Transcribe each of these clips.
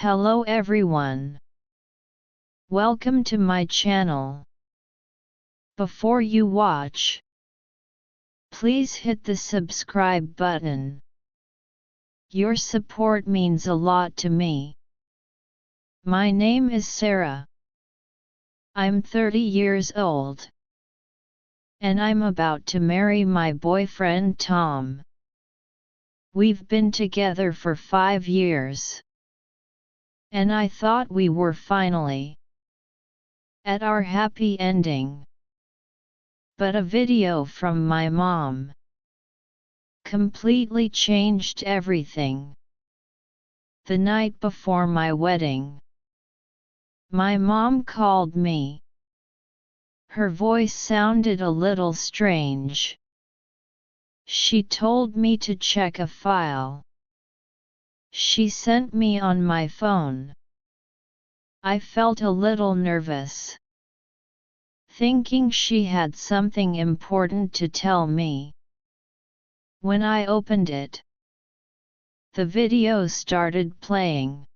Hello everyone. Welcome to my channel. Before you watch, please hit the subscribe button. Your support means a lot to me. My name is Sarah. I'm 30 years old. And I'm about to marry my boyfriend Tom. We've been together for 5 years. And I thought we were finally at our happy ending. But a video from my mom completely changed everything. The night before my wedding, my mom called me. Her voice sounded a little strange. She told me to check a file she sent me on my phone. I felt a little nervous, thinking she had something important to tell me. When I opened it, the video started playing.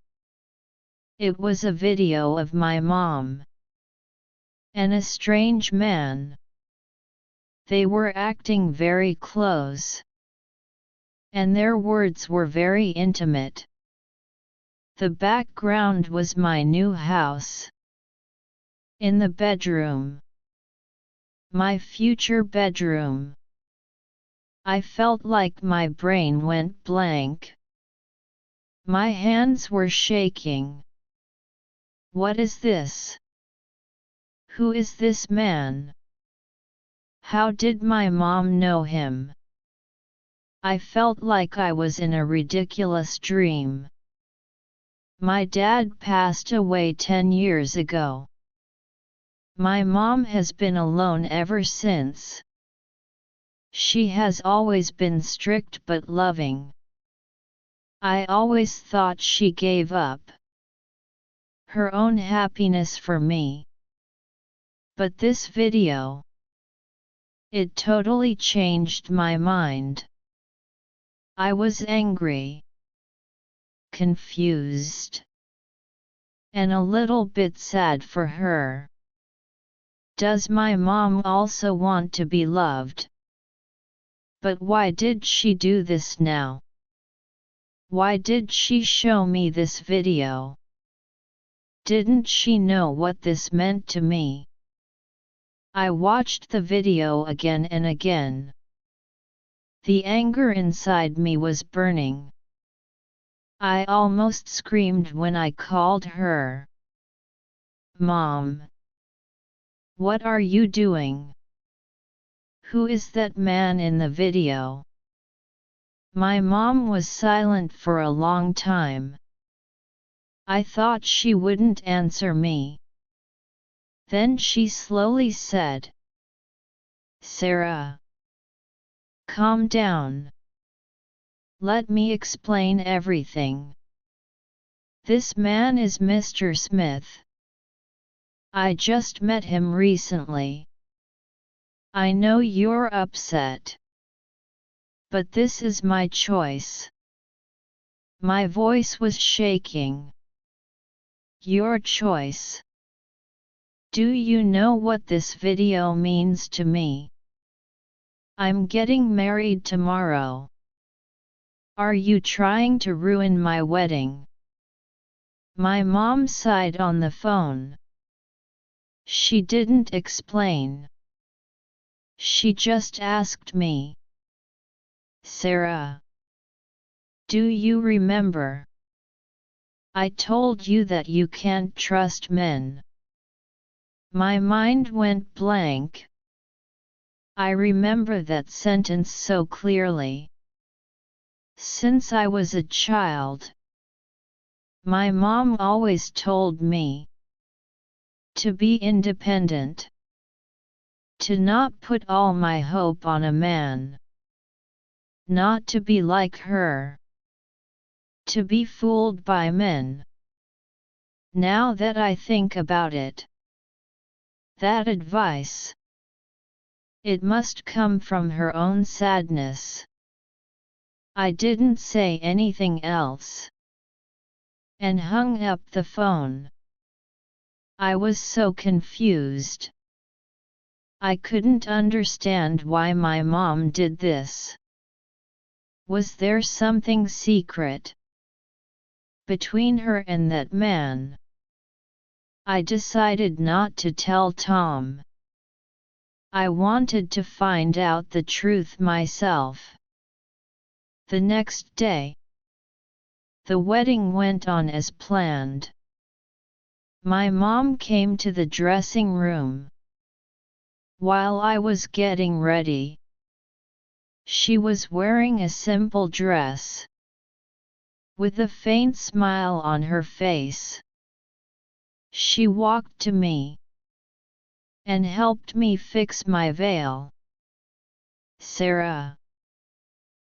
It was a video of my mom and a strange man. They were acting very close, and their words were very intimate. The background was my new house. In the bedroom, my future bedroom, I felt like my brain went blank. My hands were shaking. What is this? Who is this man? How did my mom know him? I felt like I was in a ridiculous dream. My dad passed away 10 years ago. My mom has been alone ever since. She has always been strict but loving. I always thought she gave up her own happiness for me. But this video, it totally changed my mind. I was angry, confused, and a little bit sad for her. Does my mom also want to be loved? But why did she do this now? Why did she show me this video? Didn't she know what this meant to me? I watched the video again and again. The anger inside me was burning. I almost screamed when I called her. Mom! What are you doing? Who is that man in the video? My mom was silent for a long time. I thought she wouldn't answer me. Then she slowly said, "Sarah, calm down. Let me explain everything. This man is Mr. Smith. I just met him recently. I know you're upset. But this is my choice." My voice was shaking. Your choice. Do you know what this video means to me? I'm getting married tomorrow. Are you trying to ruin my wedding? My mom sighed on the phone. She didn't explain. She just asked me, "Sarah, do you remember? I told you that you can't trust men." My mind went blank. I remember that sentence so clearly. Since I was a child, my mom always told me to be independent, to not put all my hope on a man, not to be like her, to be fooled by men. Now that I think about it, that advice, it must come from her own sadness. I didn't say anything else. and hung up the phone. I was so confused. I couldn't understand why my mom did this. Was there something secret between her and that man? I decided not to tell Tom. I wanted to find out the truth myself. The next day, the wedding went on as planned. My mom came to the dressing room. While I was getting ready, she was wearing a simple dress, with a faint smile on her face. She walked to me and helped me fix my veil. "Sarah,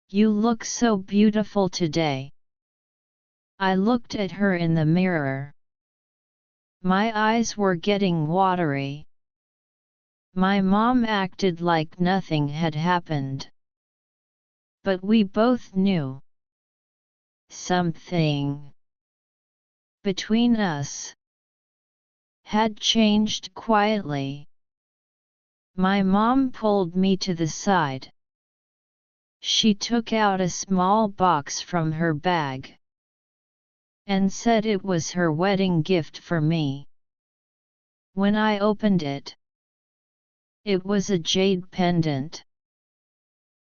you look so beautiful today." I looked at her in the mirror. My eyes were getting watery. My mom acted like nothing had happened. But we both knew something between us had changed quietly. My mom pulled me to the side. She took out a small box from her bag and said it was her wedding gift for me. When I opened it, it was a jade pendant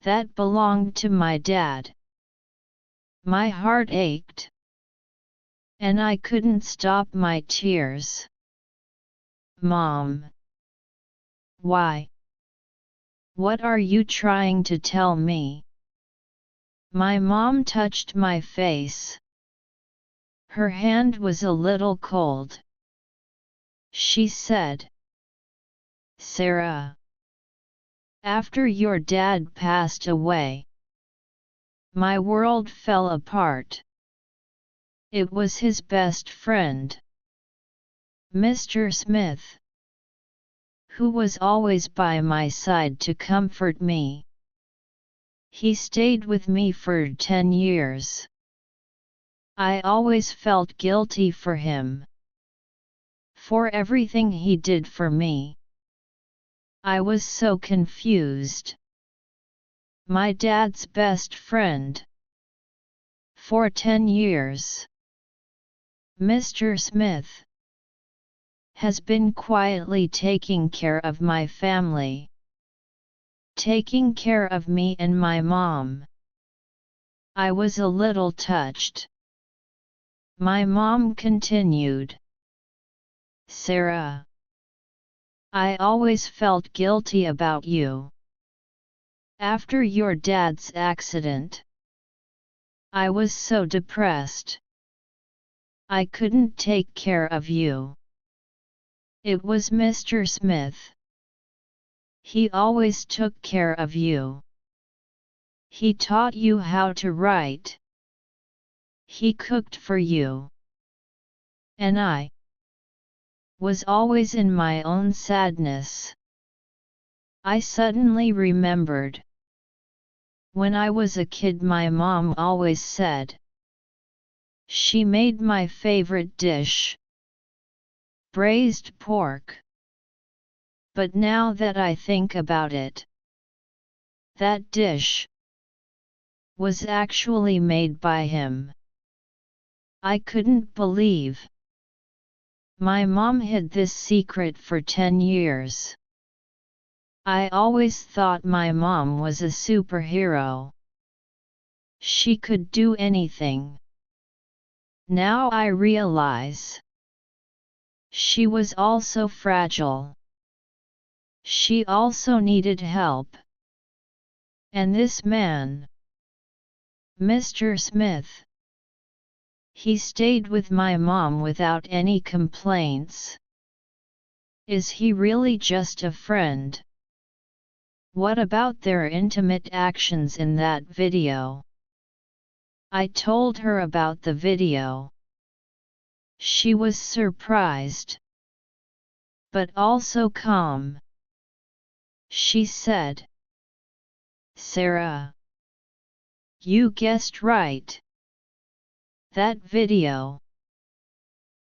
that belonged to my dad. My heart ached, and I couldn't stop my tears. "Mom, why? What are you trying to tell me?" My mom touched my face. Her hand was a little cold. She said, "Sarah, after your dad passed away, my world fell apart. It was his best friend, Mr. Smith, who was always by my side to comfort me. He stayed with me for 10 years. I always felt guilty for him, for everything he did for me. I was so confused. My dad's best friend for 10 years. Mr. Smith has been quietly taking care of my family, taking care of me and my mom." I was a little touched. My mom continued, "Sarah, I always felt guilty about you. After your dad's accident, I was so depressed. I couldn't take care of you. It was Mr. Smith. He always took care of you. He taught you how to write. He cooked for you. And I was always in my own sadness." I suddenly remembered. When I was a kid, my mom always said she made my favorite dish, braised pork. But now that I think about it, that dish was actually made by him. I couldn't believe my mom hid this secret for 10 years. I always thought my mom was a superhero. She could do anything. Now I realize she was also fragile. She also needed help. And this man, Mr. Smith, he stayed with my mom without any complaints. Is he really just a friend? What about their intimate actions in that video? I told her about the video. She was surprised, but also calm. She said, "Sarah, you guessed right. That video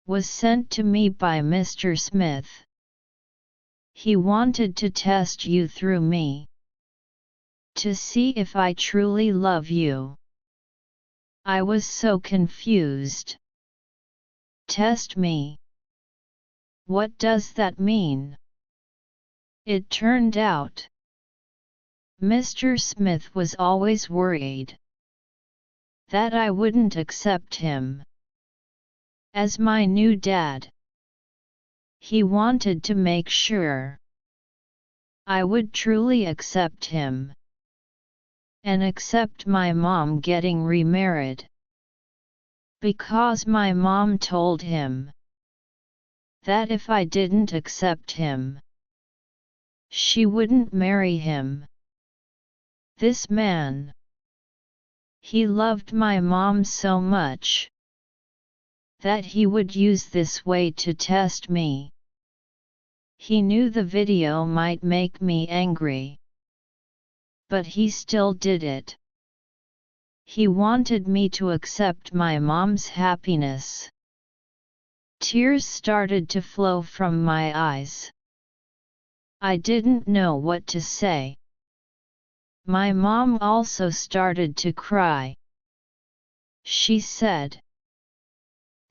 was sent to me by Mr. Smith. He wanted to test you through me, to see if I truly love you. I was so confused. Test me? What does that mean? It turned out Mr. Smith was always worried that I wouldn't accept him as my new dad. He wanted to make sure I would truly accept him and accept my mom getting remarried, because my mom told him that if I didn't accept him, she wouldn't marry him. This man, he loved my mom so much that he would use this way to test me. He knew the video might make me angry, but he still did it. He wanted me to accept my mom's happiness. Tears started to flow from my eyes. I didn't know what to say. My mom also started to cry. She said,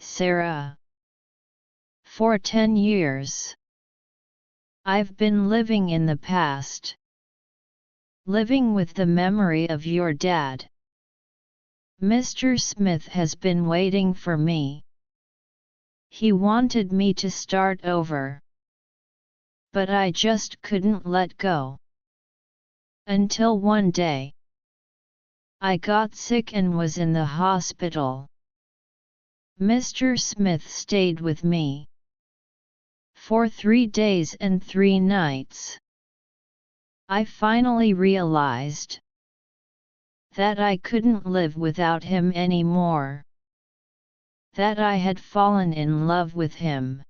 "Sarah, for 10 years, I've been living in the past, living with the memory of your dad. Mr. Smith has been waiting for me. He wanted me to start over, but I just couldn't let go. Until one day, I got sick and was in the hospital. Mr. Smith stayed with me for 3 days and 3 nights. I finally realized that I couldn't live without him anymore, that I had fallen in love with him."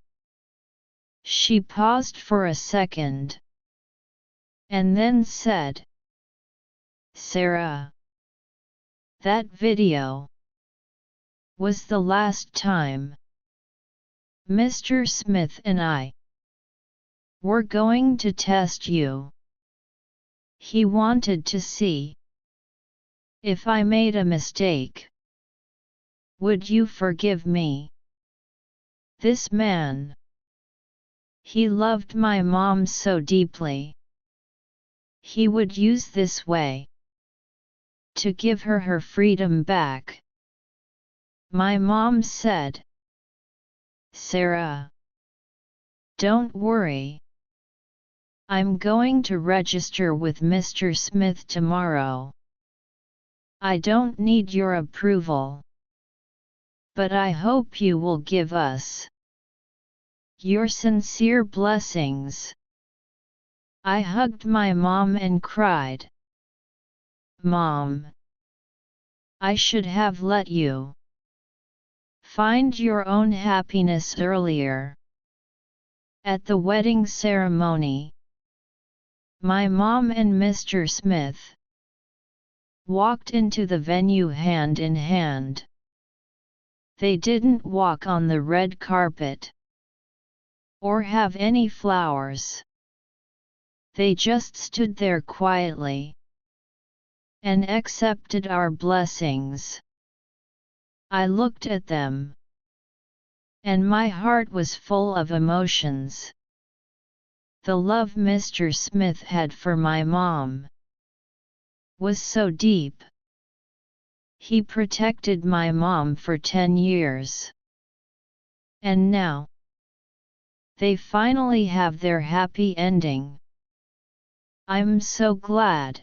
She paused for a second, and then said, "Sarah, that video was the last time Mr. Smith and I were going to test you. He wanted to see if I made a mistake. Would you forgive me? This man, he loved my mom so deeply. He would use this way to give her her freedom back." My mom said, "Sarah, don't worry. I'm going to register with Mr. Smith tomorrow. I don't need your approval, but I hope you will give us your sincere blessings." I hugged my mom and cried, "Mom, I should have let you find your own happiness earlier." At the wedding ceremony, my mom and Mr. Smith walked into the venue hand in hand. They didn't walk on the red carpet or have any flowers. They just stood there quietly and accepted our blessings. I looked at them, and my heart was full of emotions. The love Mr. Smith had for my mom was so deep. He protected my mom for 10 years. And now, they finally have their happy ending. I'm so glad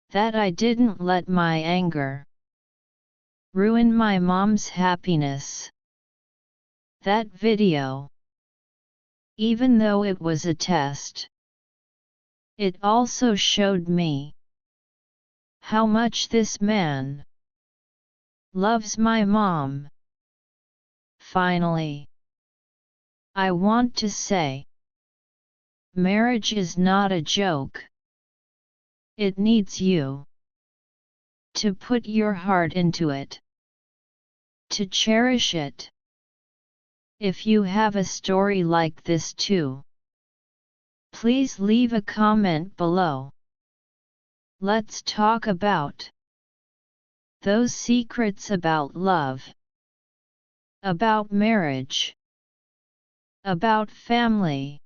that I didn't let my anger ruin my mom's happiness. That video, even though it was a test, it also showed me how much this man loves my mom. Finally, I want to say, marriage is not a joke. It needs you to put your heart into it, to cherish it, If you have a story like this too, please leave a comment below. Let's talk about those secrets about love, about marriage, about family,